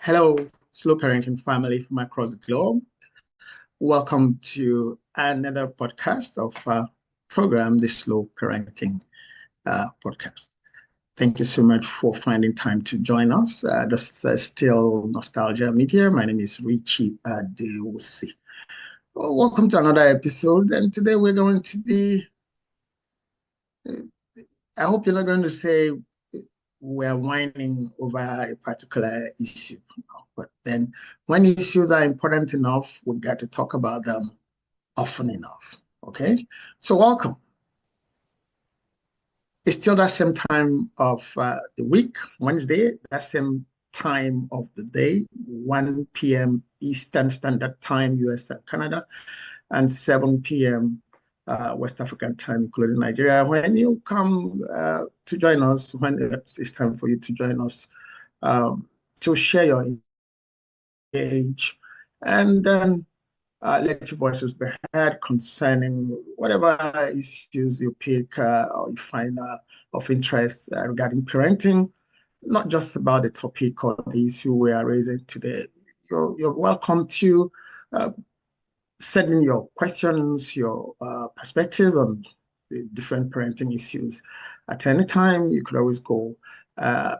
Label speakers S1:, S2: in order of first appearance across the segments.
S1: Hello, slow parenting family from across the globe. Welcome to another podcast of program, the Slow Parenting Podcast. Thank you so much for finding time to join us. This is still Nostalgia Media. My name is Richie Adewusi. Well, welcome to another episode. And today we're going to be, I hope you're not going to say we're whining over a particular issue. But then when issues are important enough, we got to talk about them often enough. Okay? So welcome. It's still that same time of the week, Wednesday, that same time of the day, 1 p.m. Eastern Standard Time, US and Canada, and 7 p.m. West African time, including Nigeria. When you come to join us, when it's time for you to join us, to share your age, and then let your voices be heard concerning whatever issues you pick or you find of interest regarding parenting, not just about the topic or the issue we are raising today. You're welcome to send in your questions, your perspectives on the different parenting issues. At any time, you could always go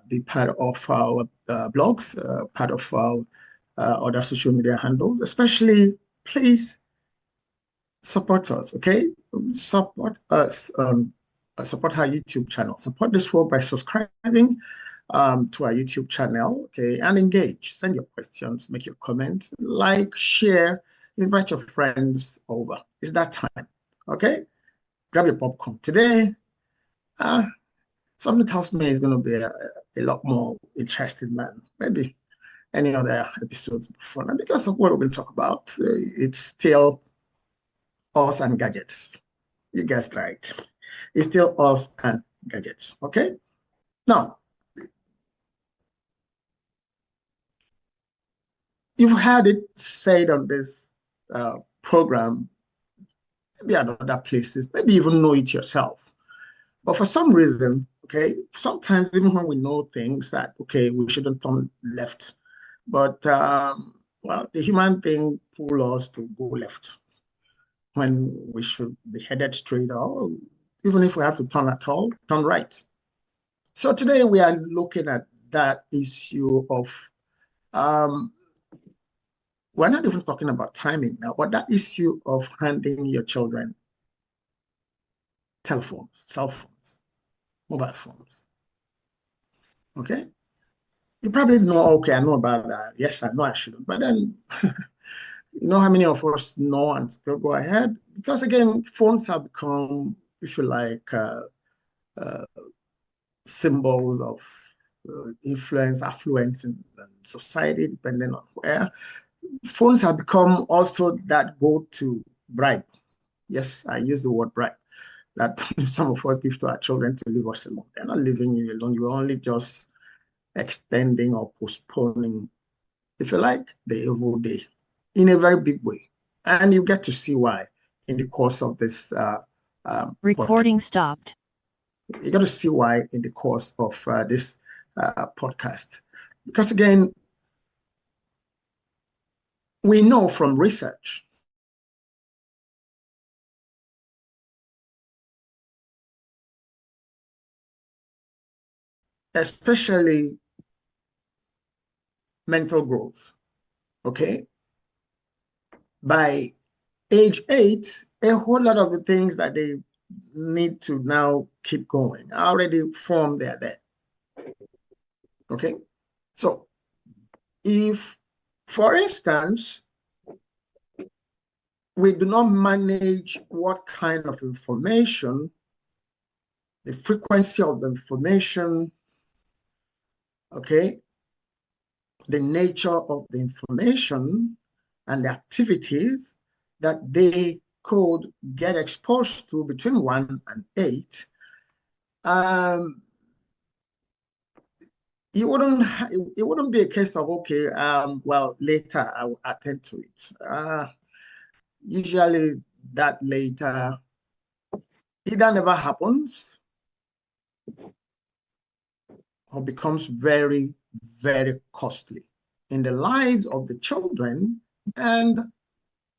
S1: be part of our blogs, part of our other social media handles, especially please support us, okay? Support us, support our YouTube channel. Support this work by subscribing to our YouTube channel, okay? And engage. Send your questions, make your comments, like, share, invite your friends over. It's that time, okay? Grab your popcorn. Today, something tells me it's going to be a lot more interesting than maybe any other episodes before. And because of what we're going to talk about, it's still us and gadgets. You guessed right. It's still us and gadgets, okay? Now, you've had it said on this program, maybe at other places, maybe even know it yourself. But for some reason, okay, sometimes even when we know things that, okay, we shouldn't turn left, but, well, the human thing pulls us to go left when we should be headed straight, or even if we have to turn at all, turn right. So today we are looking at that issue of, we're not even talking about timing now, but that issue of handing your children telephones, cell phones, mobile phones, okay? You probably know, okay, I know about that. Yes, I know I shouldn't, but then you know how many of us know and still go ahead? Because again, phones have become, if you like, uh, symbols of influence, affluence in society, depending on where. Phones have become also that go-to bribe. Yes, I use the word bribe that some of us give to our children to leave us alone. They're not leaving you alone. You're only just extending or postponing, if you like, the evil day in a very big way. And you get to see why in the course of this
S2: recording
S1: podcast.
S2: Stopped.
S1: You got to see why in the course of this podcast. Because again, we know from research especially mental growth, okay? By age 8, a whole lot of the things that they need to now keep going are already formed there, okay? So if, for instance, we do not manage what kind of information, the frequency of the information, okay, the nature of the information and the activities that they could get exposed to between 1 and 8, it wouldn't be a case of, okay, well, later I will attend to it. Usually that later either never happens or becomes very, very costly. in the lives of the children and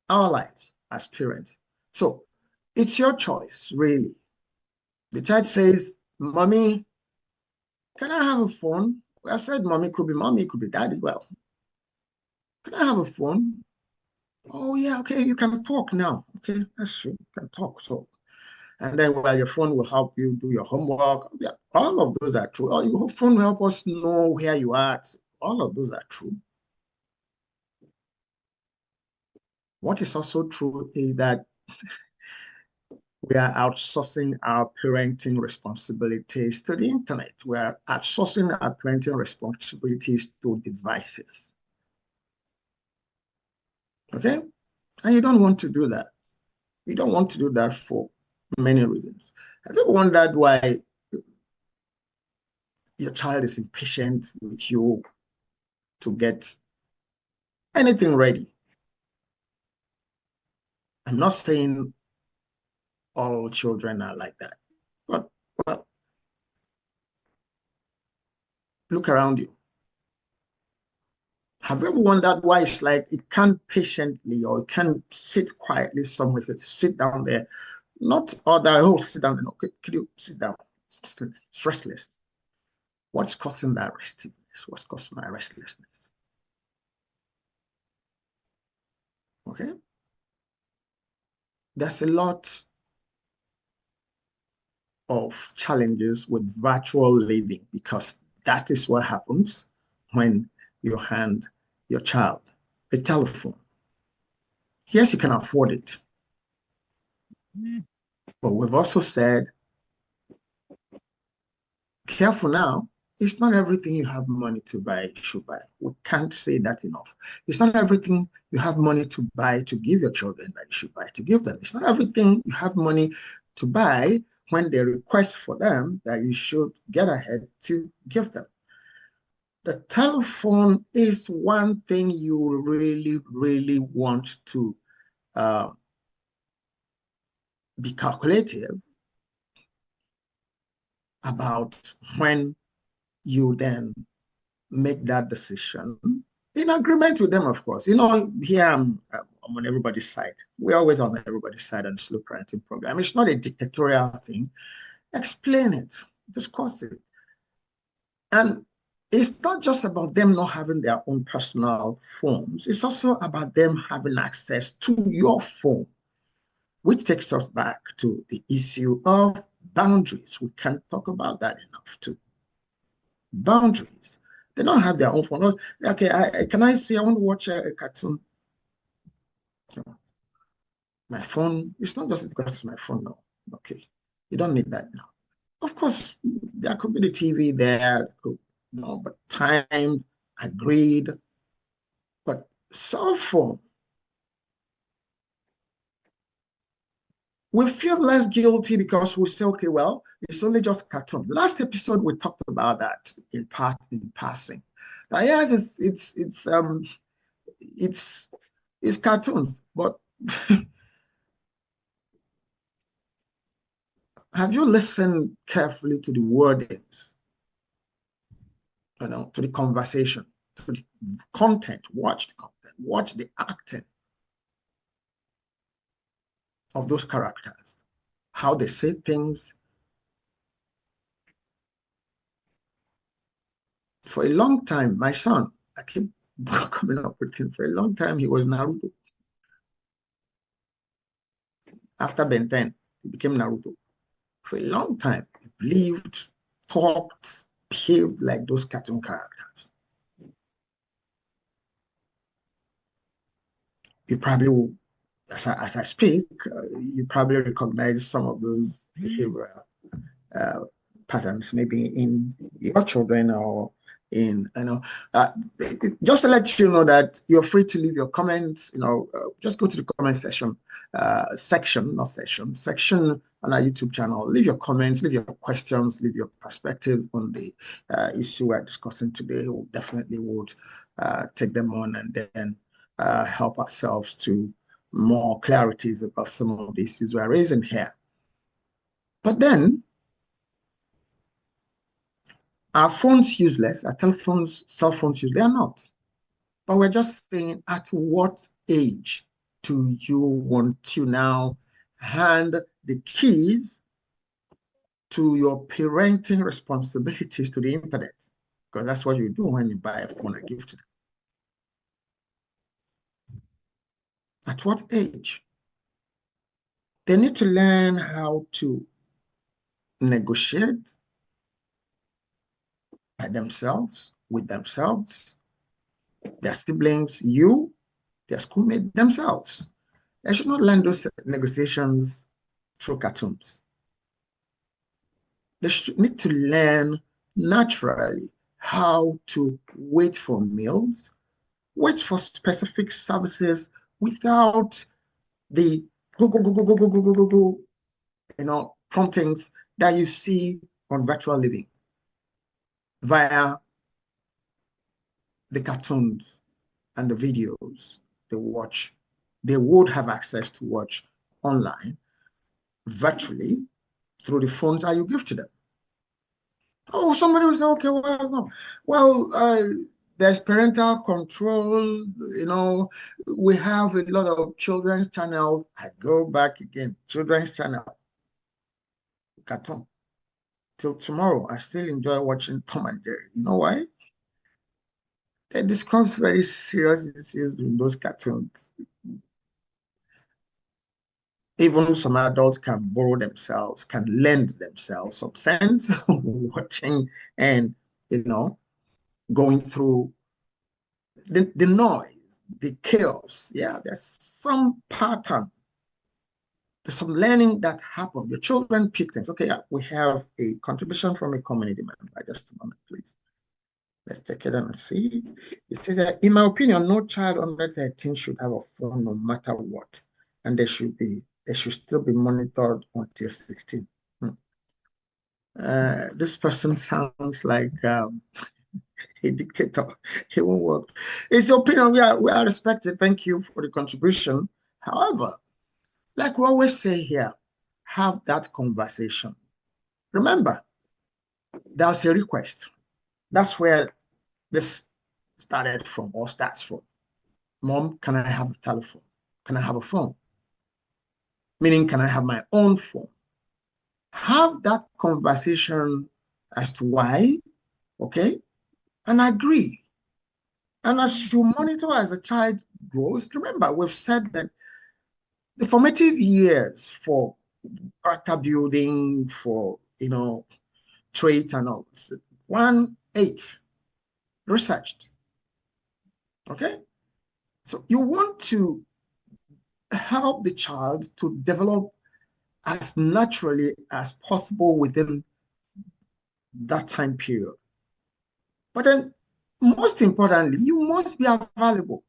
S1: our lives as parents. So it's your choice, really. The child says, Mommy, can I have a phone? I've said mommy, could be daddy. Well, can I have a phone? Oh, yeah, okay, you can talk now. Okay, that's true. You can talk. So, and then, well, your phone will help you do your homework. Yeah, all of those are true. Oh, your phone will help us know where you are. All of those are true. What is also true is that we are outsourcing our parenting responsibilities to the internet. We are outsourcing our parenting responsibilities to devices. Okay? And you don't want to do that. You don't want to do that for many reasons. Have you ever wondered why your child is impatient with you to get anything ready? I'm not saying all children are like that, but well, look around you. Have you ever wondered why it's like it can't patiently or it can't sit quietly somewhere? If it sit down there, not or that oh sit down. No, could you sit down? It's restless. What's causing that restiveness? What's causing that restlessness? Okay, there's a lot of challenges with virtual living because that is what happens when you hand your child a telephone. Yes, you can afford it, but we've also said, careful now, it's not everything you have money to buy, you should buy. We can't say that enough. It's not everything you have money to buy to give your children that you should buy to give them. It's not everything you have money to buy when they request for them that you should get ahead to give them. The telephone is one thing you really, really want to uh, be calculative about when you then make that decision in agreement with them, of course. You know, here I'm on everybody's side. We're always on everybody's side on the slow parenting program. It's not a dictatorial thing. Explain it, discuss it. And it's not just about them not having their own personal phones. It's also about them having access to your phone, which takes us back to the issue of boundaries. We can't talk about that enough too. Boundaries. They don't have their own phone. Oh, okay, can I see? I want to watch a cartoon. My phone, it's not just because it's my phone now. Okay, you don't need that now. Of course, there could be the TV there, could, but time agreed. But cell phone, we feel less guilty because we say, okay, well, it's only just cartoon. Last episode we talked about that in part in passing. But yes, it's cartoon, but have you listened carefully to the wordings, to the conversation, to the content, watch the content, watch the acting of those characters, how they say things. For a long time, my son, I keep coming up with him, for a long time, he was Naruto. After Ben 10, he became Naruto. For a long time, he believed, talked, behaved like those cartoon characters. You probably will, as I speak, you probably recognize some of those behavioral uh, patterns, maybe in your children or in, just to let you know that you're free to leave your comments, just go to the comment section, section on our YouTube channel. Leave your comments, leave your questions, leave your perspective on the issue we're discussing today. We definitely would take them on and then help ourselves to more clarities about some of the issues we're raising here. But then, are phones useless? Are telephones, cell phones useless? They are not. But we're just saying, at what age do you want to now hand the keys to your parenting responsibilities to the internet? Because that's what you do when you buy a phone and give to them. At what age? They need to learn how to negotiate by themselves, with themselves, their siblings, you, their schoolmates, themselves. They should not learn those negotiations through cartoons. They should need to learn naturally how to wait for meals, wait for specific services without the go, go, go, go, go, go, go, go, go, go, promptings that you see on virtual living via the cartoons and the videos they watch. They would have access to watch online, virtually, through the phones that you give to them. Oh, somebody will say, okay, well, no. Well, there's parental control, we have a lot of children's channels. I go back again, children's channel, cartoon. Till tomorrow, I still enjoy watching Tom and Jerry. You know why? They discuss very serious issues in those cartoons. Even some adults can borrow themselves, can lend themselves some sense watching and, going through the noise, the chaos. Yeah, there's some pattern. There's some learning that happened. Your children pick things. Okay, we have a contribution from a community member. Just a moment, please. Let's take it and see. It says that, in my opinion, no child under 13 should have a phone no matter what. And they should still be monitored until 16. This person sounds like a dictator. It won't work. It's your opinion. We are respected. Thank you for the contribution. However, like we always say here, have that conversation. Remember, there's a request. That's where this started from or starts from. Mom, can I have a telephone? Can I have a phone? Meaning, can I have my own phone? Have that conversation as to why, okay? And agree. And as you monitor as the child grows, remember, we've said that the formative years for character building, for, traits and all, 1-8, researched, okay? So you want to help the child to develop as naturally as possible within that time period. But then, most importantly, you must be available.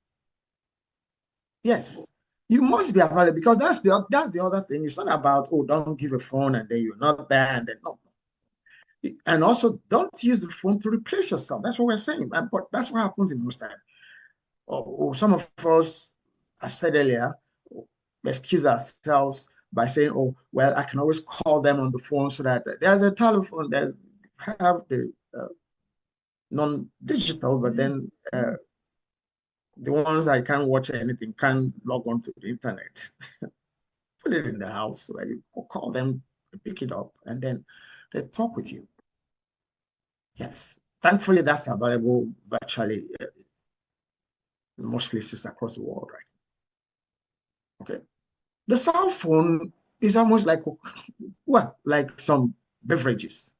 S1: Yes, you must be available, because that's the other thing. It's not about, oh, don't give a phone and then you're not there and then no. And also, don't use the phone to replace yourself. That's what we're saying. But that's what happens in most time. Or some of us, I said earlier, excuse ourselves by saying, oh, well, I can always call them on the phone so that there's a telephone that have the non-digital, but then the ones that can't watch anything, can't log on to the internet. Put it in the house where you call them, pick it up, and then they talk with you. Yes, thankfully that's available virtually in most places across the world, right? Okay. The cell phone is almost like, well, like some beverages,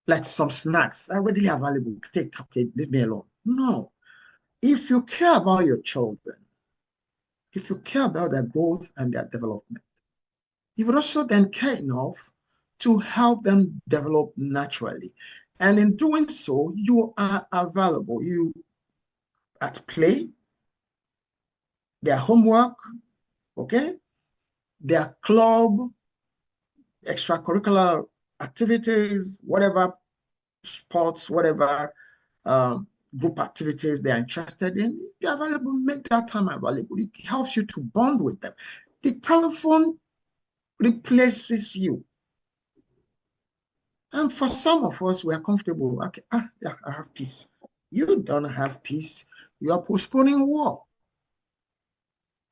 S1: like some snacks are readily available. Take, okay, leave me alone. No. If you care about your children, if you care about their growth and their development, you would also then care enough to help them develop naturally. And in doing so, you are available. You at play, their homework, okay, their club, extracurricular activities, whatever sports, whatever group activities they are interested in, you're available, make that time available. It helps you to bond with them. The telephone replaces you. And for some of us, we are comfortable. Okay, yeah, I have peace. You don't have peace. You are postponing war.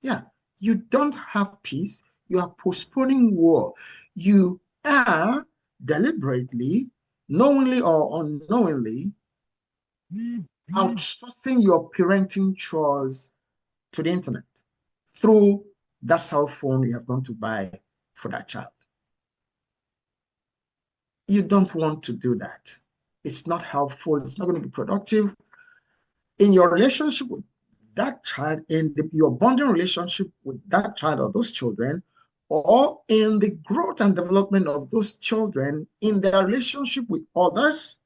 S1: Yeah, you don't have peace. You are postponing war. You are deliberately, knowingly or unknowingly, outsourcing your parenting chores to the internet through that cell phone you have gone to buy for that child. You don't want to do that. It's not helpful. It's not going to be productive in your relationship with that child, in your bonding relationship with that child or those children, or in the growth and development of those children in their relationship with others,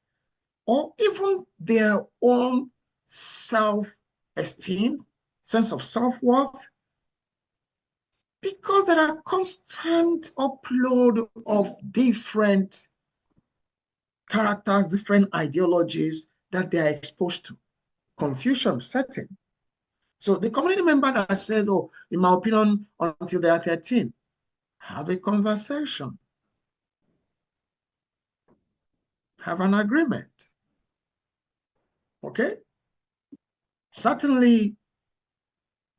S1: or even their own self-esteem, sense of self-worth, because there are constant upload of different characters, different ideologies that they are exposed to. Confusion setting. So the community member that said, oh, in my opinion, until they are 13, have a conversation. Have an agreement. Okay? Certainly,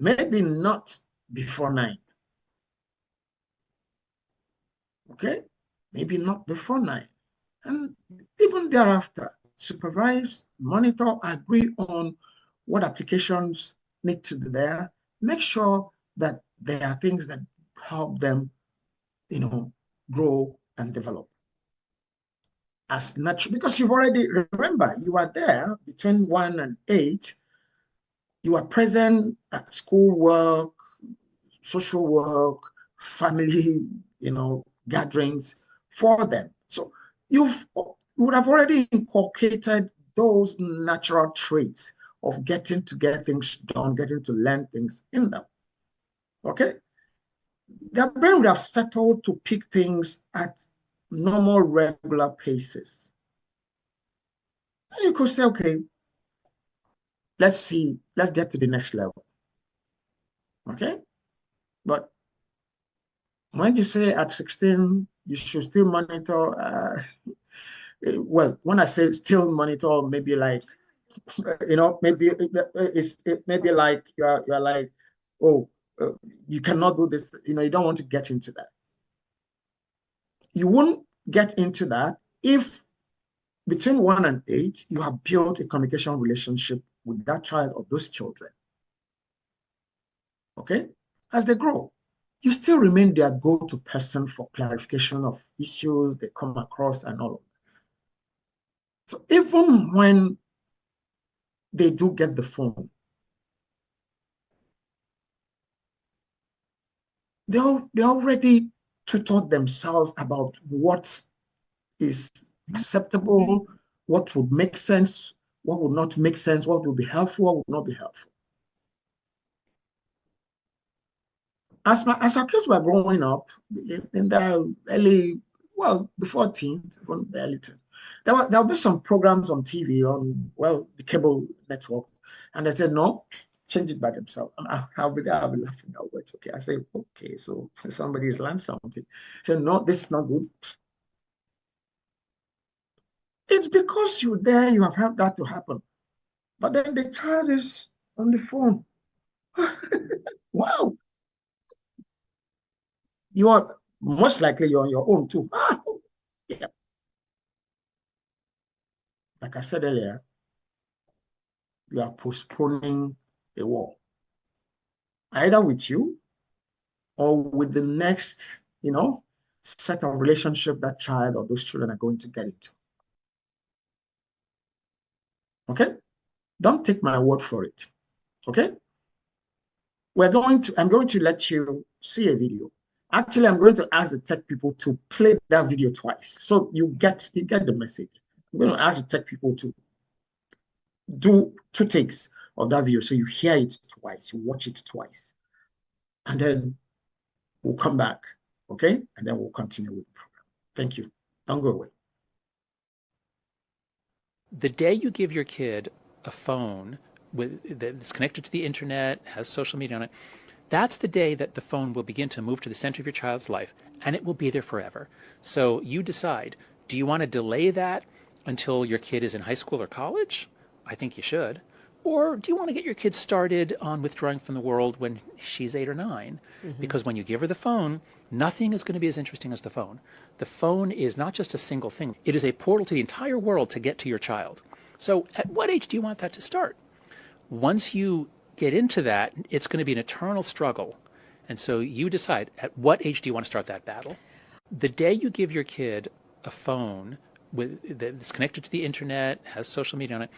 S1: maybe not before 9. Okay? Maybe not before 9. And even thereafter, supervise, monitor, agree on what applications need to be there. Make sure that there are things that help them, grow and develop as natural, because you've already, remember, you are there between 1 and 8. You are present at school work, social work, family, gatherings for them. So you would have already inculcated those natural traits of getting to get things done, getting to learn things in them. Okay? Their brain would have settled to pick things at normal, regular paces. And you could say, okay, let's get to the next level. Okay? But when you say at 16, you should still monitor, well, when I say still monitor, maybe like, maybe maybe like you're like, oh, you cannot do this. You don't want to get into that. You won't get into that if between 1 and 8, you have built a communication relationship with that child or those children. Okay? As they grow, you still remain their go-to person for clarification of issues they come across and all of that. So even when they do get the phone, they already tutored themselves about what is acceptable, what would make sense, what would not make sense, what would be helpful, what would not be helpful. As our kids were growing up in the early, well, before teens, even the early teens, there'll be some programs on TV on, well, the cable network, and they said, no, change it by themselves. And I'll be there, I'll be laughing. I'll wait. Okay, I say, okay, so somebody's learned something. So no, this is not good. It's because you're there, you have had that to happen. But then the child is on the phone. Wow. You are most likely you're on your own too. Yeah. Like I said earlier, you are postponing a war, either with you or with the next, set of relationship that child or those children are going to get into. Okay? Don't take my word for it. Okay? I'm going to let you see a video. Actually, I'm going to ask the tech people to play that video twice. So you get the message. I'm going to ask the tech people to do 2 takes of that video. So you hear it twice, you watch it twice. And then we'll come back. Okay? And then we'll continue with the program. Thank you. Don't go away.
S3: The day you give your kid a phone that's connected to the internet, has social media on it, that's the day that the phone will begin to move to the center of your child's life, and it will be there forever. So you decide, do you want to delay that until your kid is in high school or college? I think you should. Or do you want to get your kid started on withdrawing from the world when she's 8 or 9? Because when you give her the phone, nothing is going to be as interesting as the phone. The phone is not just a single thing. It is a portal to the entire world to get to your child. So at what age do you want that to start? Once you get into that, it's going to be an eternal struggle. And so you decide, at what age do you want to start that battle? The day you give your kid a phone that's connected to the internet, has social media on it,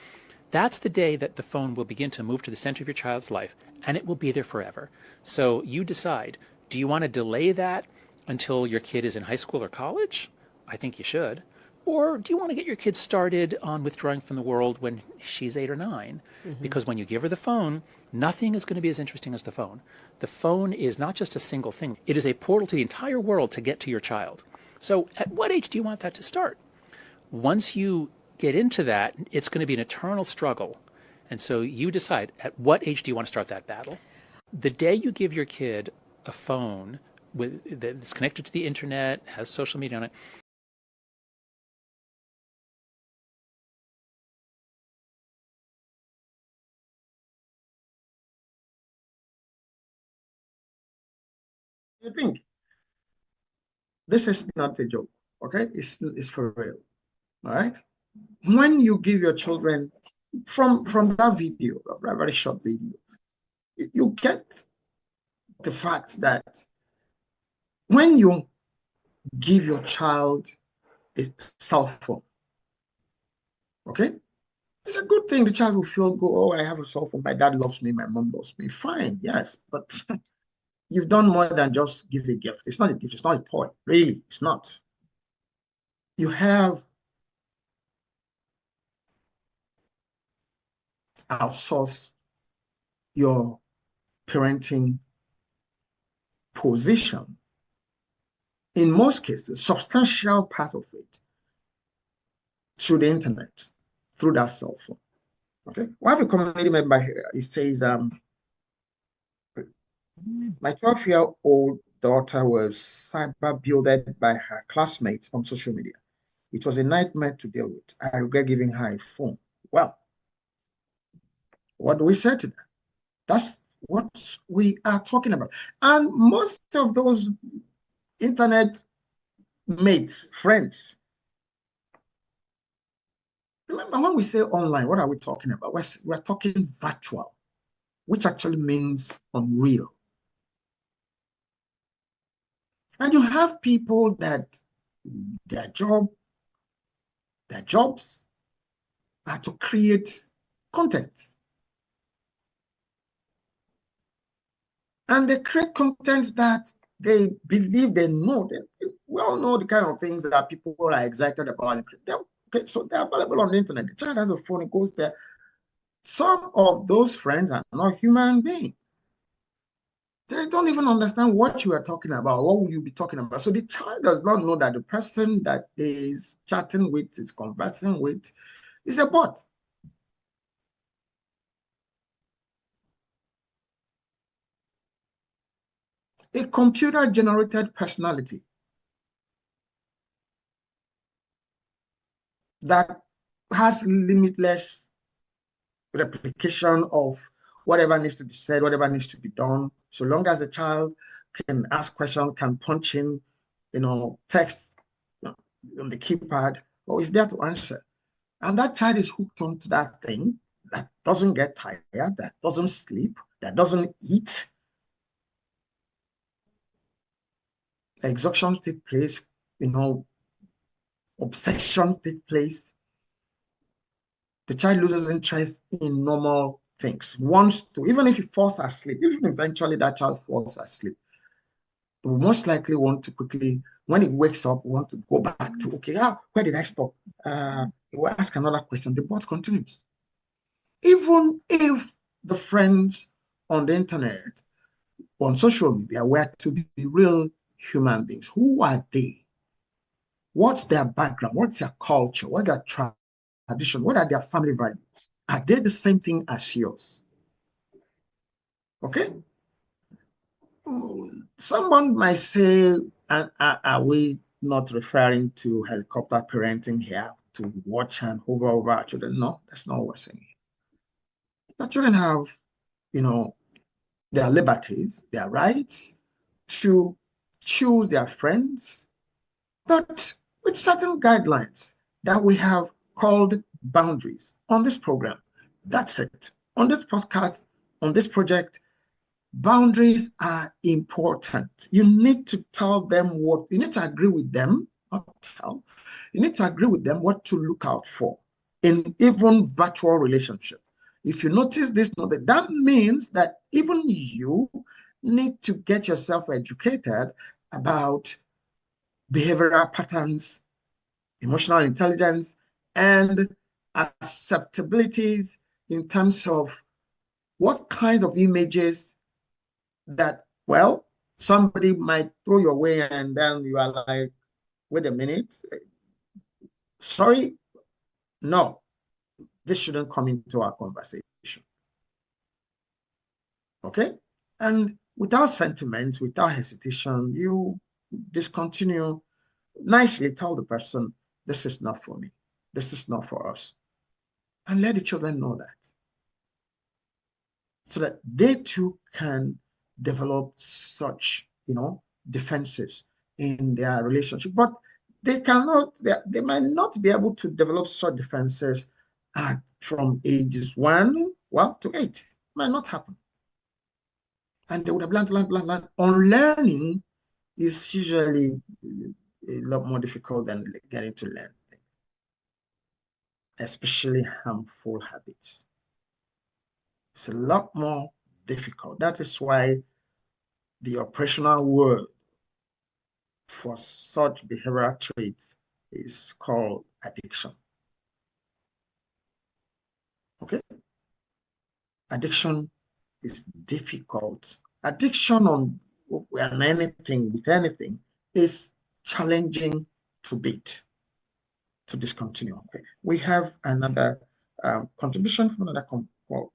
S3: that's the day that the phone will begin to move to the center of your child's life, and it will be there forever. So you decide, do you want to delay that until your kid is in high school or college? I think you should. Or do you want to get your kid started on withdrawing from the world when she's 8 or 9? Because when you give her the phone, nothing is going to be as interesting as the phone. The phone is not just a single thing. It is a portal to the entire world to get to your child. So at what age do you want that to start? Once you get into that, it's going to be an eternal struggle. And so you decide, at what age do you want to start that battle? The day you give your kid a phone that's connected to the internet, has social media on it,
S1: You think this is not a joke, okay? It's for real, all right? When you give your children from that video, a very, very short video, you get the fact that when you give your child a cell phone, okay, it's a good thing. The child will feel good. Oh, I have a cell phone. My dad loves me. My mom loves me. Fine, yes, but you've done more than just give a gift. It's not a gift. It's not a toy. Really, it's not. You have outsourced your parenting position. In most cases, substantial part of it through the internet, through that cell phone. Okay. We have a community member here. He says, my 12-year-old daughter was cyber-bullied by her classmates on social media. It was a nightmare to deal with. I regret giving her a phone. Well, what do we say to that? That's what we are talking about. And most of those internet mates, friends, remember when we say online, what are we talking about? We're talking virtual, which actually means unreal. And you have people that their jobs are to create content. And they create content that they believe they know. We all know the kind of things that people are excited about. Okay, so they're available on the internet. The child has a phone, it goes there. Some of those friends are not human beings. They don't even understand what you are talking about. What will you be talking about? So the child does not know that the person that is chatting with, is conversing with, is a bot. A computer-generated personality that has limitless replication of whatever needs to be said, whatever needs to be done, so long as the child can ask questions, can punch in, text on the keypad, or is there to answer. And that child is hooked onto that thing that doesn't get tired, that doesn't sleep, that doesn't eat. Exhaustion take place, obsession take place. The child loses interest in normal things, wants to, even if he falls asleep, even eventually that child falls asleep, he will most likely want to quickly, when he wakes up, want to go back to, okay, where did I stop? He will ask another question. The bot continues. Even if the friends on the internet, on social media, were to be real human beings, who are they? What's their background? What's their culture? What's their tradition? What are their family values? Are they the same thing as yours? Okay? Someone might say, are we not referring to helicopter parenting here, to watch and hover over our children? No, that's not what we're saying. Your children have, their liberties, their rights to choose their friends, but with certain guidelines that we have called boundaries on this program. That's it. On this podcast, on this project, boundaries are important. You need to tell them you need to agree with them, you need to agree with them what to look out for in even virtual relationship. If you notice this, know that means that even you need to get yourself educated about behavioral patterns, emotional intelligence, and acceptabilities in terms of what kind of images that, well, somebody might throw your way and then you are like, wait a minute, sorry, no, this shouldn't come into our conversation. Okay? And without sentiment, without hesitation, you discontinue, nicely tell the person, this is not for me. This is not for us. And let the children know that. So that they too can develop such, defenses in their relationship. But they might not be able to develop such defenses from ages 1, to 8. It might not happen. And they would have learned. Unlearning is usually a lot more difficult than getting to learn things, especially harmful habits. It's a lot more difficult. That is why the operational word for such behavioral traits is called addiction. Okay? Addiction is difficult. Addiction on anything, with anything, is challenging to beat, to discontinue. Okay? We have another contribution from another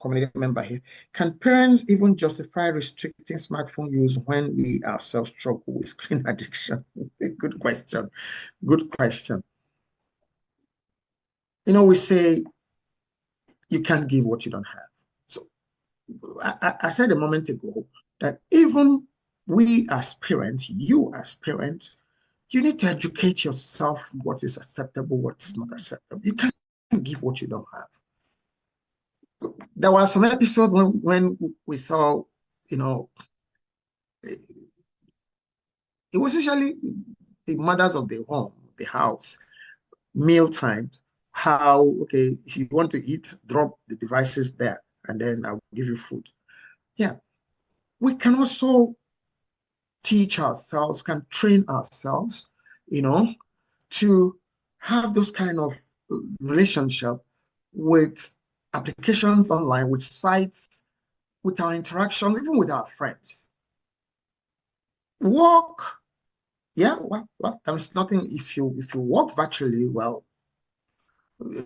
S1: community member here. Can parents even justify restricting smartphone use when we ourselves struggle with screen addiction? Good question. Good question. We say you can't give what you don't have. So I said a moment ago that even we as parents, you as parents, you need to educate yourself what is acceptable, what's not acceptable. You can't give what you don't have. There was some episode when we saw, it was usually the mothers of the home, the house, meal times, how, okay, if you want to eat, drop the devices there, and then I'll give you food. Yeah. We can also teach ourselves, can train ourselves, to have those kind of relationship with applications online, with sites, with our interactions, even with our friends. Work, yeah, well, there's nothing. If you work virtually, well,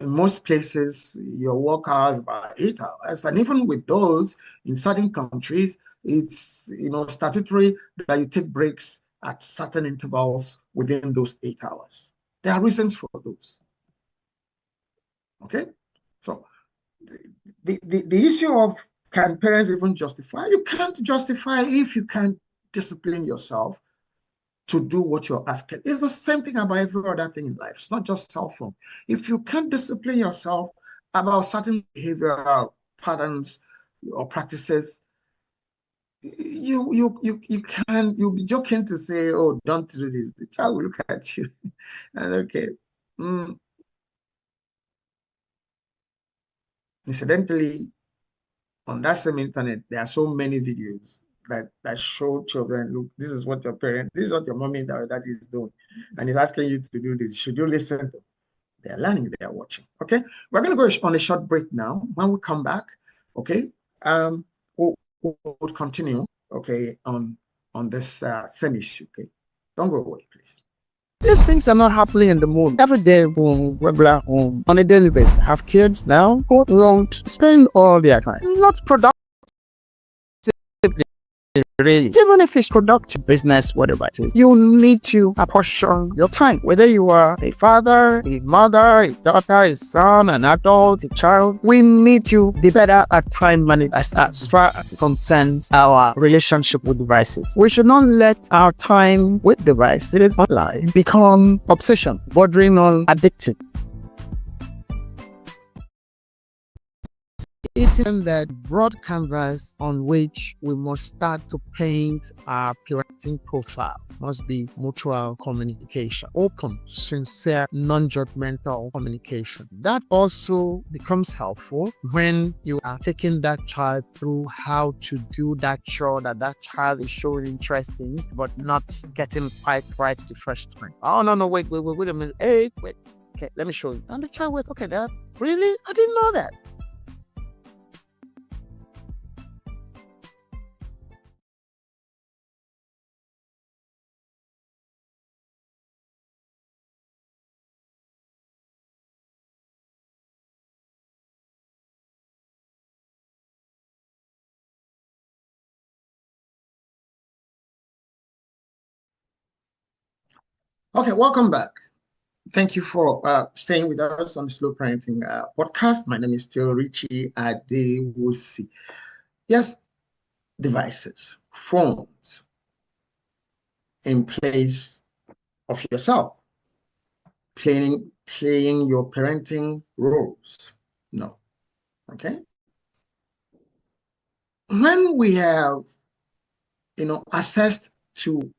S1: in most places your work hours about 8 hours, and even with those in certain countries, it's statutory that you take breaks at certain intervals within those 8 hours. There are reasons for those. Okay, so the issue of can parents even justify? You can't justify if you can't discipline yourself to do what you're asking. It's the same thing about every other thing in life. It's not just cell phone. If you can't discipline yourself about certain behavioral patterns or practices, you'll be joking to say, oh, don't do this. The child will look at you and okay. Incidentally, on that same internet, there are so many videos that show children, look, this is what your parent, this is what your mommy or daddy is doing, and he's asking you to do this. Should you listen? They're learning, they are watching. Okay, we're going to go on a short break now. When we come back, okay, we'll continue, okay, on this same issue. Okay, don't go away, please.
S4: These things are not happening in the moon. Every day, regular home, on a daily basis. Have kids now who won't spend all their time. Not productive. really, even if it's productive business, whatever it is, you need to apportion your time. Whether you are a father, a mother, a daughter, a son, an adult, a child, we need to be better at time management as far as it concerns our relationship with devices. We should not let our time with devices online become obsession, bordering on addictive. It's in that broad canvas on which we must start to paint our parenting profile. Must be mutual communication, open, sincere, non-judgmental communication. That also becomes helpful when you are taking that child through how to do that chore that child is showing interest in, but not getting quite right the first time. Oh, no, wait a minute. Hey, wait. Okay, let me show you. And the child went, okay, Dad, really? I didn't know that.
S1: Okay, welcome back. Thank you for staying with us on the Slow Parenting podcast. My name is still Richie Adewusi. Yes, devices, phones in place of yourself, playing your parenting roles. No, okay. When we have, assessed to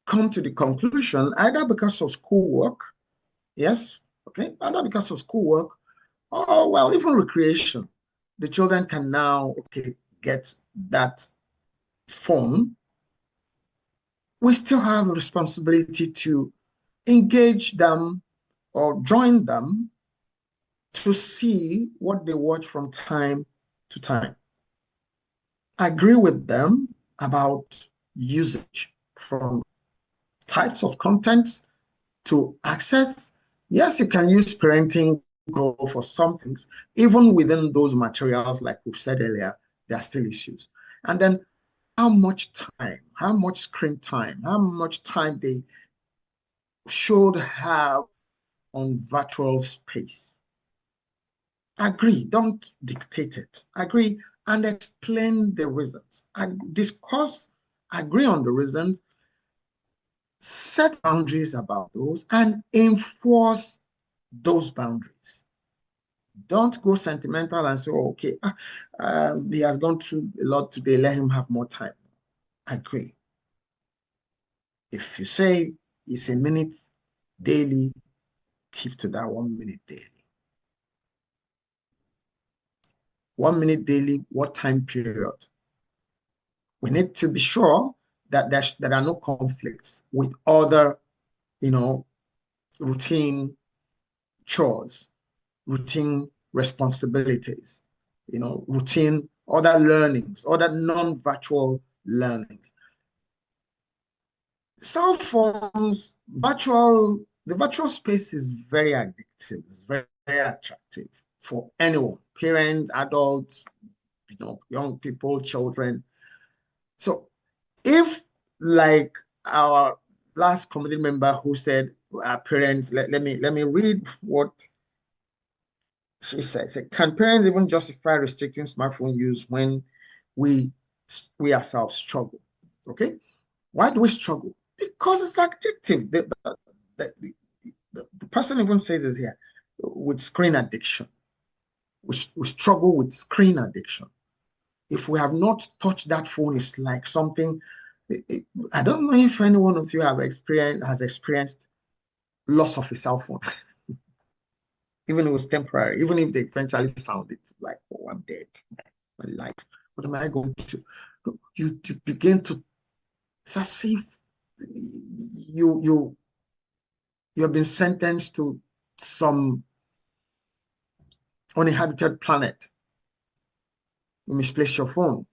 S1: come to the conclusion, either because of schoolwork, yes, okay, either because of schoolwork, or well, even recreation, the children can now, get that phone. We still have a responsibility to engage them or join them to see what they watch from time to time. I agree with them about usage, from types of content to access. Yes, you can use parenting Go for some things. Even within those materials, like we've said earlier, there are still issues. And then how much time, how much screen time, how much time they should have on virtual space. Agree, don't dictate it. Agree and explain the reasons. Discuss, agree on the reasons, set boundaries about those, and enforce those boundaries. Don't go sentimental and say, oh, okay, he has gone through a lot today, let him have more time. Agree. If you say it's a minute daily, keep to that 1 minute daily. 1 minute daily, what time period? We need to be sure that there are no conflicts with other, routine chores, routine responsibilities, routine other learnings, other non-virtual learnings. Cell phones, the virtual space is very addictive, it's very, very attractive for anyone, parents, adults, young people, children. So if, like our last committee member who said, parents, let me read what she said. Can parents even justify restricting smartphone use when we ourselves struggle? Okay, why do we struggle? Because it's addictive. The person even says this here, with screen addiction. We struggle with screen addiction. If we have not touched that phone, it's like something. I don't know if any one of you has experienced loss of a cell phone. Even if it was temporary, even if they eventually found it, like, oh, I'm dead. My life. What am I going to? You begin to. It's as if you have been sentenced to some uninhabited planet. You misplace your phone.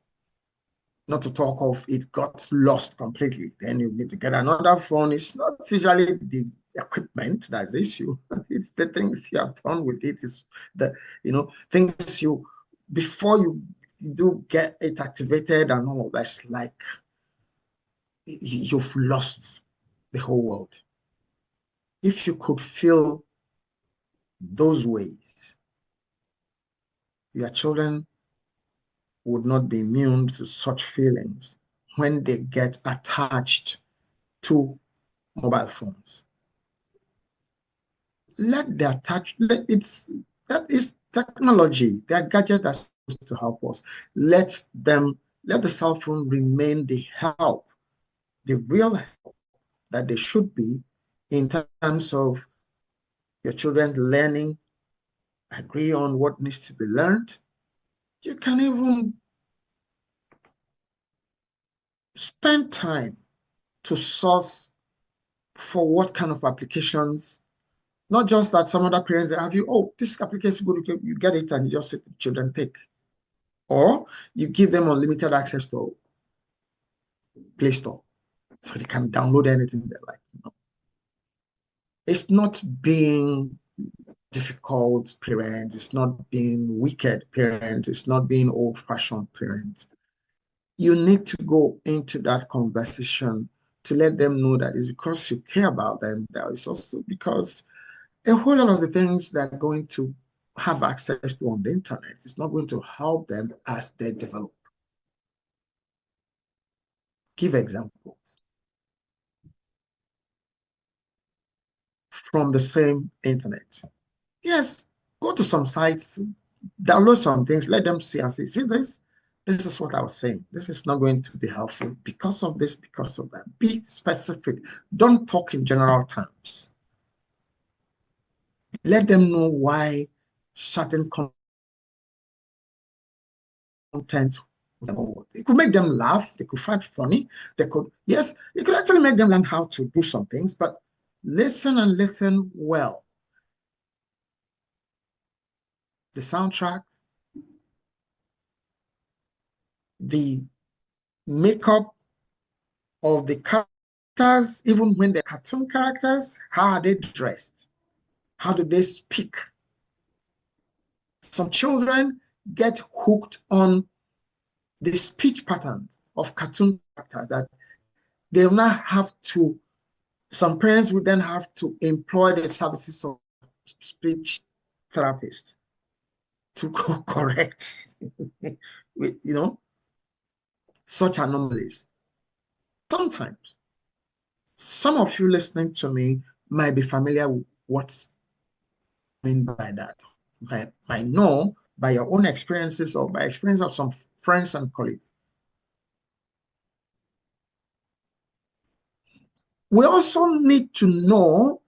S1: Not to talk of it got lost completely. Then you need to get another phone. It's not usually the equipment that's the issue. It's the things you have done with it. Is the things you before you do get it activated and all, that's like you've lost the whole world. If you could feel those ways, your children would not be immune to such feelings when they get attached to mobile phones. Let the attach, that is technology. They are gadgets that are supposed to help us. Let the cell phone remain the help, the real help that they should be in terms of your children learning, agree on what needs to be learned. You can even spend time to source for what kind of applications, not just that some other parents have you, oh, this application, you get it and you just sit the children take. Or you give them unlimited access to Play Store so they can download anything they like. It's not being difficult parents, it's not being wicked parents, it's not being old-fashioned parents. You need to go into that conversation to let them know that it's because you care about them, that it's also because a whole lot of the things they're going to have access to on the internet is not going to help them as they develop. Give examples from the same internet. Yes, go to some sites, download some things, let them see and see this. This is what I was saying. This is not going to be helpful because of this, because of that. Be specific. Don't talk in general terms. Let them know why certain content, it could make them laugh, they could find funny, they could, yes, it could actually make them learn how to do some things, but listen and listen well. The soundtrack, the makeup of the characters, even when they're cartoon characters, how are they dressed? How do they speak? Some children get hooked on the speech pattern of cartoon characters that they will not have to, some parents would then have to employ the services of speech therapists to correct with, such anomalies. Sometimes, some of you listening to me might be familiar with what I mean by that. Might know by your own experiences or by experience of some friends and colleagues. We also need to know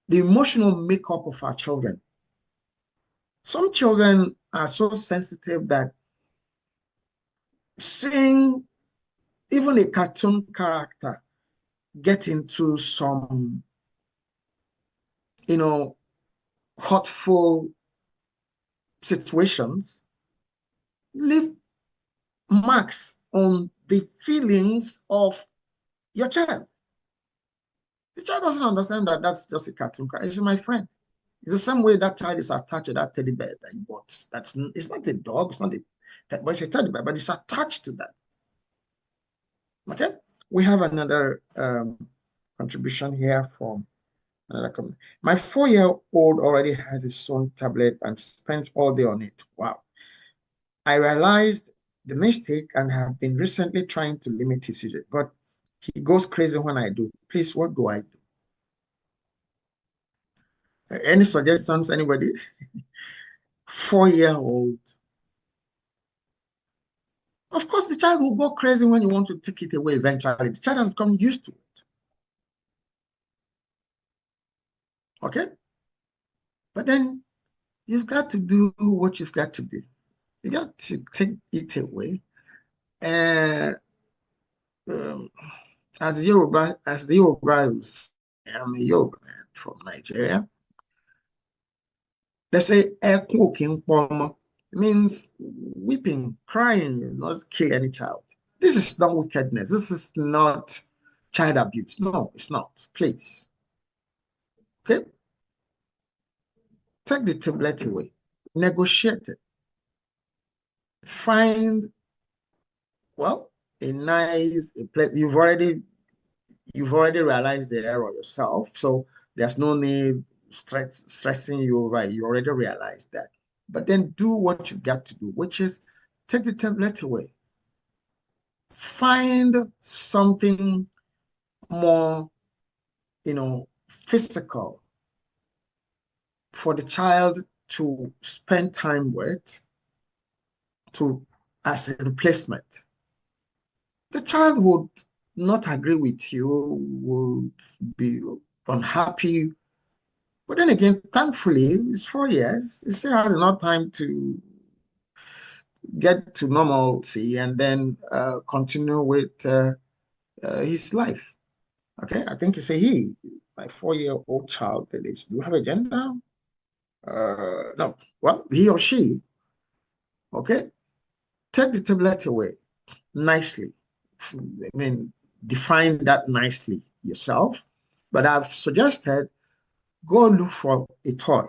S1: the emotional makeup of our children. Some children are so sensitive that seeing even a cartoon character get into some, hurtful situations, leave marks on the feelings of your child. The child doesn't understand that that's just a cartoon character. It's my friend. It's the same way that child is attached to that teddy bear that you bought. It's not a dog, it's not a pet, but it's a teddy bear, but it's attached to that. Okay, we have another contribution here from another comment. My 4-year-old already has his own tablet and spends all day on it. Wow. I realized the mistake and have been recently trying to limit his usage, but he goes crazy when I do. Please, what do I do? Any suggestions, anybody? 4-year-old. Of course, the child will go crazy when you want to take it away eventually. The child has become used to it. Okay? But then you've got to do what you've got to do. You got to take it away. And as the Yorubas, I'm a Yoruba man from Nigeria. They say means weeping, crying, not kill any child. This is not wickedness. This is not child abuse. No, it's not. Please. Okay? Take the tablet away. Negotiate it. find, well, a nice place. You've already realized the error yourself, so there's no need stressing you over it. You already realized that. But then do what you got to do, which is take the tablet away. Find something more, physical for the child to spend time with, as a replacement. The child would not agree with you, would be unhappy. But then again, thankfully, it's 4 years. He still has enough time to get to normalcy and then continue with his life. Okay, I think you say he, my 4-year-old child, do you have a gender? No. Well, he or she. Okay, take the tablet away nicely. I mean, define that nicely yourself. But I've suggested go look for a toy.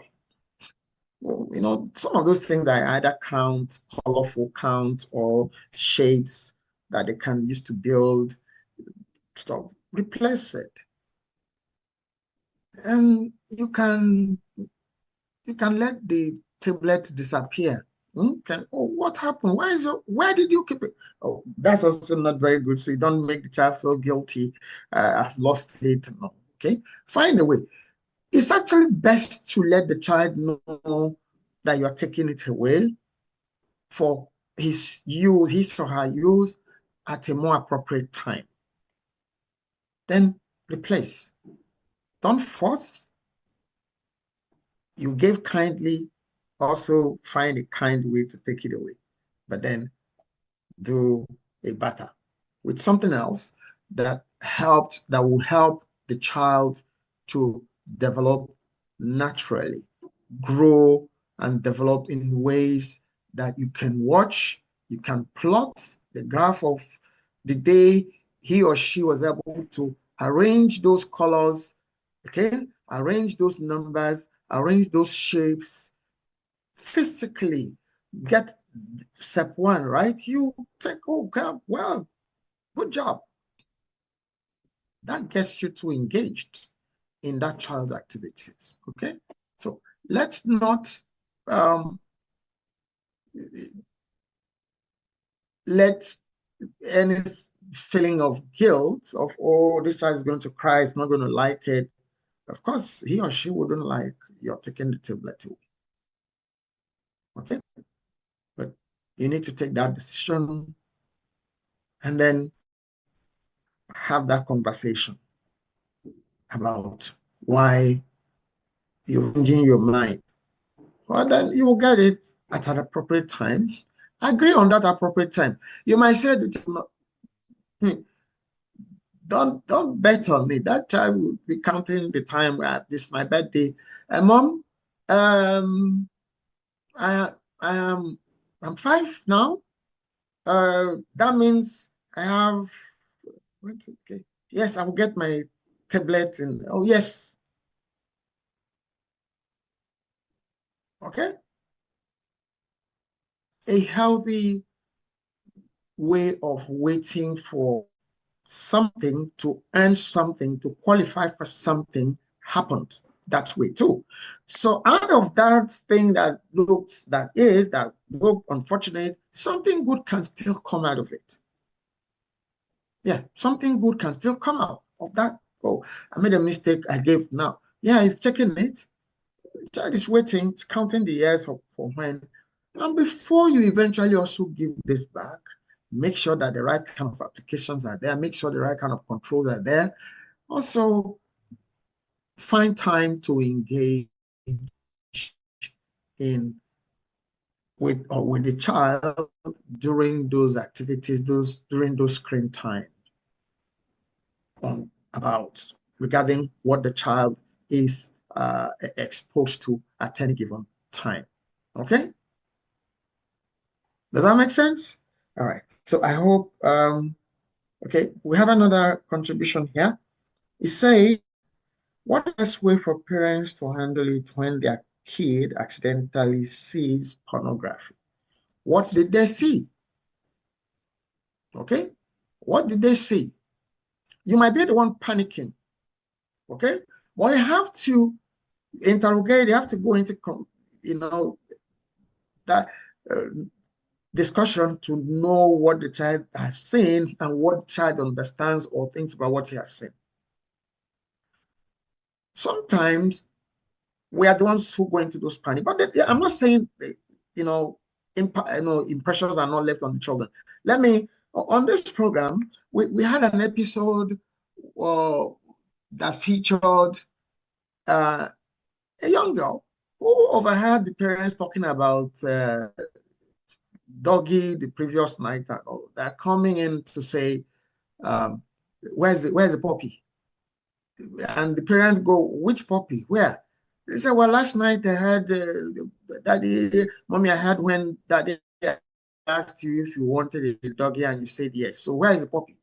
S1: Well, some of those things that either count, colorful count, or shapes that they can use to build stuff, replace it. And you can let the tablet disappear. What happened? Where did you keep it? Oh, that's also not very good. So you don't make the child feel guilty. I've lost it. No. Okay. Find a way. It's actually best to let the child know that you're taking it away for his or her use at a more appropriate time. Then replace. Don't force. You gave kindly, also find a kind way to take it away. But then do a better with something else that will help the child to develop naturally, grow and develop in ways that you can watch, you can plot the graph of the day he or she was able to arrange those colors, okay, arrange those numbers, arrange those shapes physically. Get step one, right? You take, well, good job. That gets you too engaged in that child's activities, okay? So let's not let any feeling of guilt of, oh, this child is going to cry, it's not going to like it. Of course, he or she wouldn't like you're taking the tablet away, okay? But you need to take that decision and then have that conversation about why you're changing your mind. Well, then you will get it at an appropriate time. Agree on that appropriate time. You might say, don't bet on me. That child will be counting the time at this my birthday. Mom, I am I'm 5 now. That means I have okay. Yes, I will get my tablet and oh yes. Okay. A healthy way of waiting for something to earn something, to qualify for something happened that way too. So out of that thing that look unfortunate, something good can still come out of it. Yeah, something good can still come out of that. Oh, I made a mistake, I gave now. Yeah, you've taken it. The child is waiting, it's counting the years for when. And before you eventually also give this back, make sure that the right kind of applications are there, make sure the right kind of controls are there. Also, find time to engage with the child during those activities, during those screen time, regarding what the child is exposed to at any given time. Okay? Does that make sense? All right. So I hope, okay, we have another contribution here. It says, what is the best way for parents to handle it when their kid accidentally sees pornography? What did they see? Okay, what did they see? You might be the one panicking. Okay, but you have to interrogate. You have to go into, that discussion to know what the child has seen and what the child understands or thinks about what he has seen. Sometimes we are the ones who go into those panic, but I'm not saying, impressions are not left on the children. Let me, on this program, we had an episode that featured a young girl who overheard the parents talking about doggy the previous night, and all. They're coming in to say, where's the puppy? And the parents go, which puppy? Where? They said, well, last night I had daddy, mommy, I had when daddy asked you if you wanted a doggy and you said yes. So where is the puppy?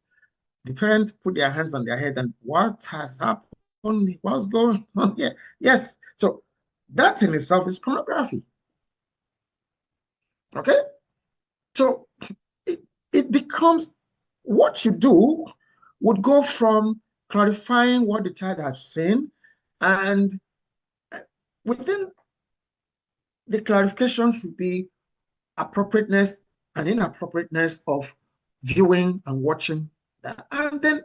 S1: The parents put their hands on their head and what has happened? What's going on here? Yes. So that in itself is pornography. Okay? So it becomes, what you do would go from clarifying what the child has seen, and within the clarification should be appropriateness and inappropriateness of viewing and watching that. And then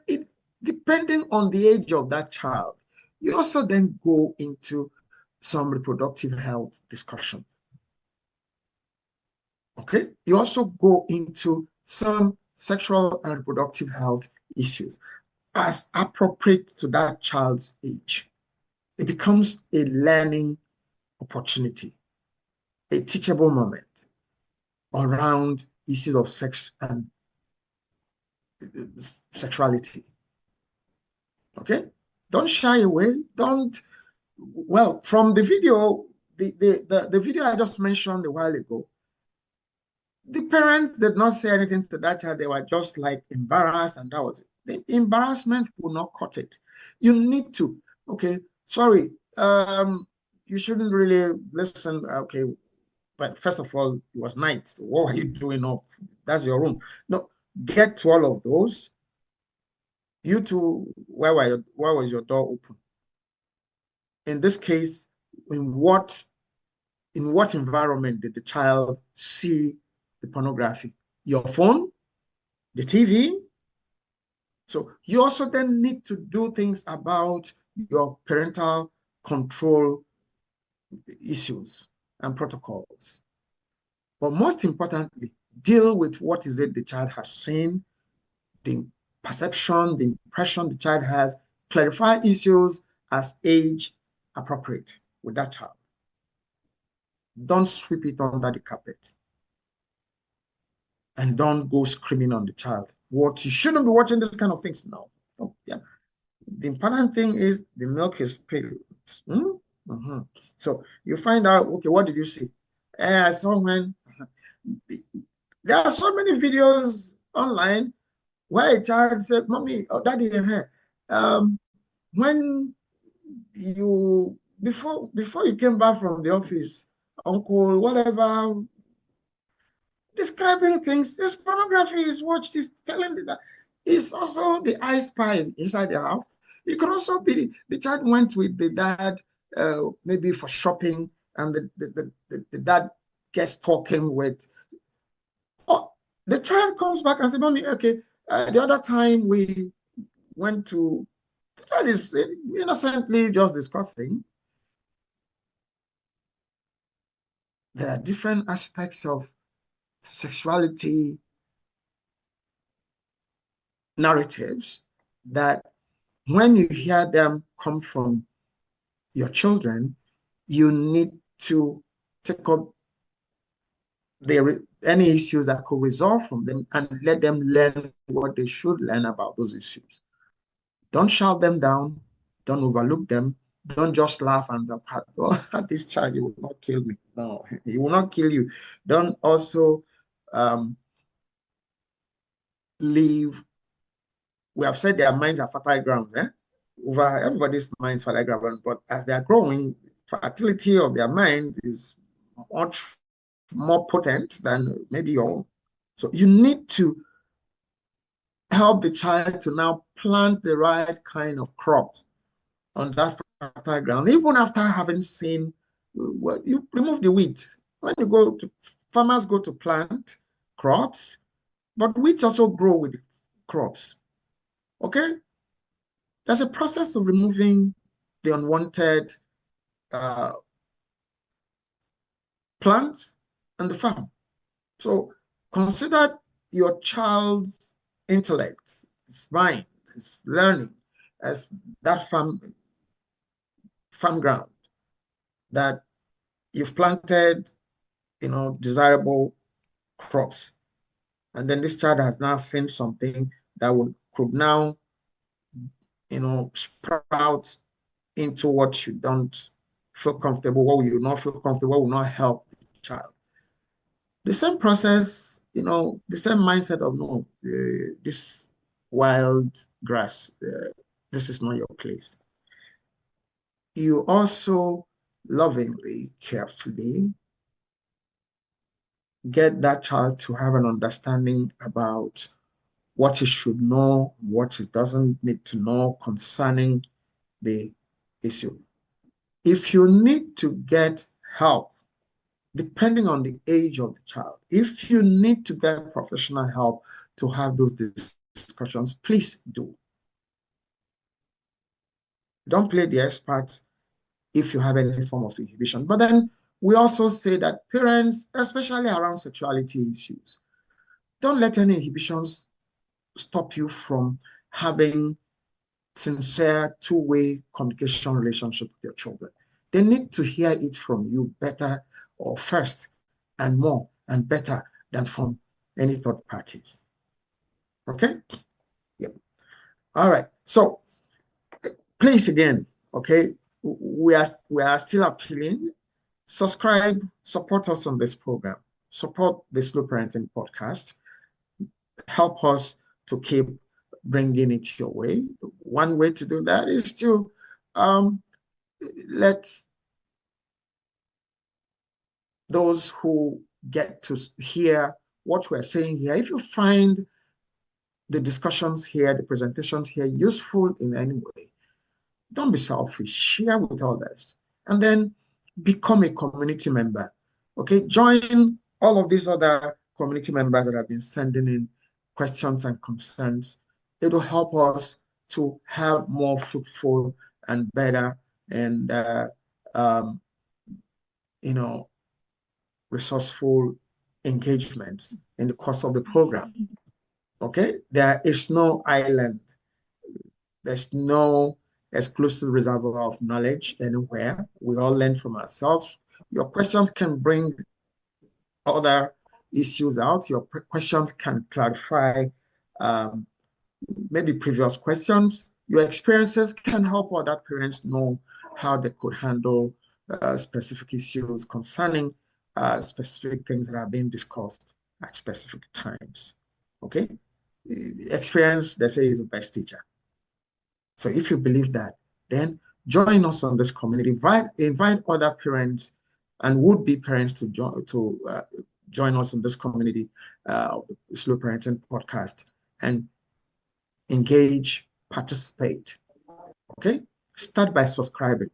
S1: depending on the age of that child, you also then go into some reproductive health discussions. Okay? You also go into some sexual and reproductive health issues as appropriate to that child's age. It becomes a learning opportunity, a teachable moment around issues of sex and sexuality. Okay? Don't shy away. Well, from the video, the video I just mentioned a while ago, the parents did not say anything to that child. They were just like embarrassed, and that was it. The embarrassment will not cut it. You need to, okay, sorry, you shouldn't really listen. Okay, but first of all, it was night. So what are you doing up? That's your room. No, get to all of those. You two, why was your door open? In this case, in what environment did the child see the pornography? Your phone, the TV. So you also then need to do things about your parental control issues and protocols. But most importantly, deal with what is it the child has seen, the perception, the impression the child has, clarify issues as age appropriate with that child. Don't sweep it under the carpet. And don't go screaming on the child. What you shouldn't be watching this kind of things now. Oh, yeah. The important thing is the milk is spilled. So you find out, okay, what did you see? I saw when there are so many videos online where a child said, mommy or daddy, when you before you came back from the office, uncle, whatever, describing things. This pornography is watched, is telling that. It's also the I spy inside the house. It could also be the child went with the dad, maybe for shopping, and the dad gets talking with. Oh, the child comes back and says, mommy, okay, the other time we went to, the child is innocently just discussing. There are different aspects of sexuality narratives that when you hear them come from your children, you need to take up any issues that could result from them and let them learn what they should learn about those issues. Don't shout them down. Don't overlook them. Don't just laugh and this child, he will not kill me. No, he will not kill you. Don't also leave. We have said their minds are fertile grounds. Over everybody's minds fertile ground, but as they are growing, fertility of their mind is much more potent than maybe your own. So you need to help the child to now plant the right kind of crop on that fertile ground, even after having seen, well, you remove the weeds. When you go to, farmers go to plant crops, but weeds also grow with crops. Okay? There's a process of removing the unwanted plants on the farm. So consider your child's intellect, his mind, his learning as that farm ground that you've planted, desirable crops. And then this child has now seen something that could now, sprout into what you don't feel comfortable, what you not feel comfortable, what will not help the child. The same process, the same mindset of, no, this wild grass, this is not your place. You also lovingly, carefully get that child to have an understanding about what he should know, what he doesn't need to know concerning the issue. If you need to get help, depending on the age of the child, if you need to get professional help to have those discussions, please do. Don't play the experts if you have any form of inhibition. But then we also say that parents, especially around sexuality issues, don't let any inhibitions stop you from having sincere two-way communication relationship with your children. They need to hear it from you better or first and more and better than from any third parties. Okay? Yeah. All right. So please again, okay, we are still appealing. Subscribe, support us on this program, support the Slow Parenting Podcast. Help us to keep bringing it your way. One way to do that is to let those who get to hear what we're saying here, if you find the discussions here, the presentations here useful in any way, don't be selfish, share with others, and then become a community member. Okay, join all of these other community members that have been sending in questions and concerns. It will help us to have more fruitful and better and resourceful engagement in the course of the program. Okay, there is no island. There's no exclusive reservoir of knowledge anywhere. We all learn from ourselves. Your questions can bring other issues out. Your questions can clarify maybe previous questions. Your experiences can help other parents know how they could handle specific issues concerning specific things that are being discussed at specific times. Okay? Experience, they say, is the best teacher. So if you believe that, then join us on this community. Invite other parents and would-be parents to join us in this community, Slow Parenting Podcast, and engage, participate. Okay? Start by subscribing.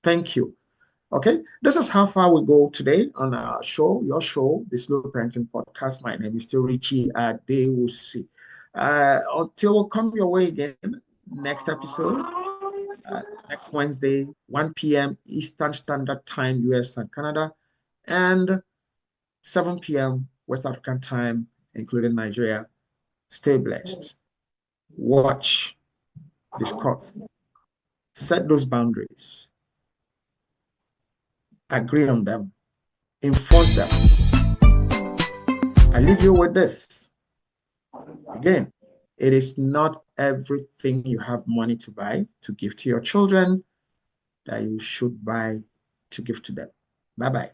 S1: Thank you. Okay? This is how far we go today on our show, your show, the Slow Parenting Podcast. My name is still Richie Adewusi. Until we come your way again, next episode, next Wednesday, 1 p.m. Eastern Standard Time, US and Canada, and 7 p.m. West African Time, including Nigeria. Stay blessed. Watch, discuss, set those boundaries, agree on them, enforce them. I leave you with this. Again, it is not everything you have money to buy to give to your children that you should buy to give to them. Bye-bye.